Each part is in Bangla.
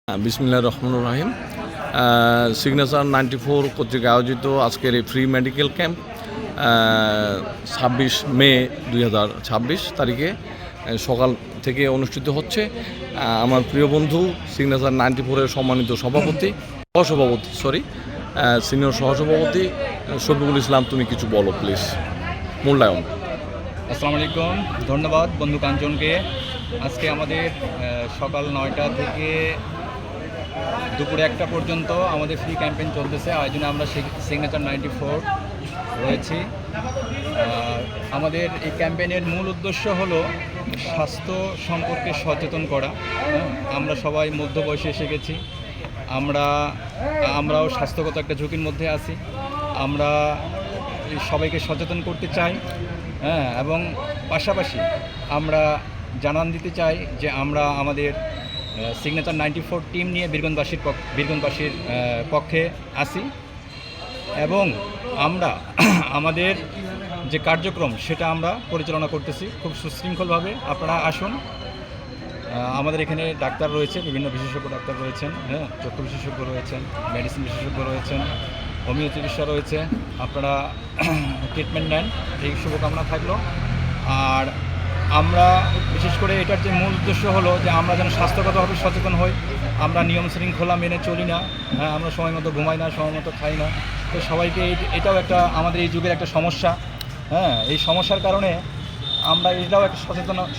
বিসমিল্লাহির রহমানির রহিম। সিগনেচার 94 কর্তৃক আয়োজিত আজকের এই ফ্রি মেডিকেল ক্যাম্প 26 মে 2026 তারিখে সকাল থেকে অনুষ্ঠিত হচ্ছে। আমার প্রিয় বন্ধু সিগনেচার 94-এর সম্মানিত সিনিয়র সহসভাপতি শফিকুল ইসলাম, তুমি কিছু বলো প্লিজ। মূল্যায়ন। আসসালামু আলাইকুম, ধন্যবাদ বন্ধু কাঞ্চনকে। আজকে আমাদের সকাল 9টা থেকে দুপুর 1টা পর্যন্ত আমাদের ফ্রি ক্যাম্পেইন চলতেছে। আয়োজনে আমরা সিগনেচার 94 রয়েছি। আমাদের এই ক্যাম্পেইনের মূল উদ্দেশ্য হলো স্বাস্থ্য সম্পর্কে সচেতন করা। আমরা সবাই মধ্যবয়সে এসে গেছি, আমরাও স্বাস্থ্যগত একটা ঝুঁকির মধ্যে আছি। আমরা সবাইকে সচেতন করতে চাই, এবং পাশাপাশি আমরা জানান দিতে চাই যে আমরা আমাদের সিগনেচার 94 টিম নিয়ে বীরগঞ্জবাসীর পক্ষে আছি, এবং আমরা আমাদের যে কার্যক্রম সেটা আমরা পরিচালনা করতেছি খুব সুশৃঙ্খলভাবে। আপনারা আসুন। আমাদের এখানে ডাক্তার রয়েছে, বিভিন্ন বিশেষজ্ঞ ডাক্তার রয়েছেন, চক্ষু বিশেষজ্ঞ রয়েছেন, মেডিসিন বিশেষজ্ঞ রয়েছেন, হোমিও চিকিৎসা রয়েছে। আপনারা ট্রিটমেন্ট নেন, এই শুভকামনা থাকলো। আর আমরা বিশেষ করে এটার যে মূল উদ্দেশ্য হলো যে আমরা যেন স্বাস্থ্যগতভাবে সচেতন হই। আমরা নিয়ম শৃঙ্খলা মেনে চলি না, আমরা সময় মতো ঘুমাই না, সময় মতো খাই না। তো সবাইকে এটাও একটা আমাদের এই যুগের একটা সমস্যা। এই সমস্যার কারণে আমরা এটাও একটা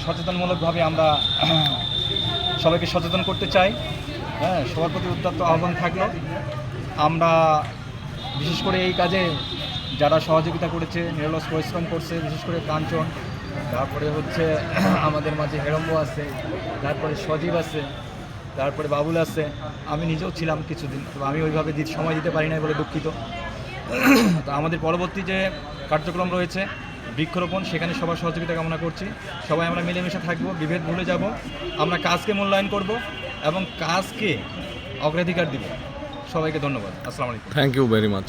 সচেতনমূলকভাবে আমরা সবাইকে সচেতন করতে চাই। সবার প্রতি উদ্যত আহ্বান থাকলো। আমরা বিশেষ করে এই কাজে যারা সহযোগিতা করেছে, নিরলস পরিশ্রম করছে, বিশেষ করে কাঞ্চন, তারপরে হচ্ছে আমাদের মাঝে হেরম্ব আছে, তারপরে সজীব আছে, তারপরে বাবুল আছে, আমি নিজেও ছিলাম কিছুদিন, তো আমি ওইভাবে সময় দিতে পারি না বলে দুঃখিত। তো আমাদের পরবর্তী যে কার্যক্রম রয়েছে বৃক্ষরোপণ, সেখানে সবার সহযোগিতা কামনা করছি। সবাই আমরা মিলেমিশে থাকবো, বিভেদ ভুলে যাব। আমরা কাজকে মূল্যায়ন করব এবং কাজকে অগ্রাধিকার দিব। সবাইকে ধন্যবাদ। আসসালামু আলাইকুম। Thank you very much.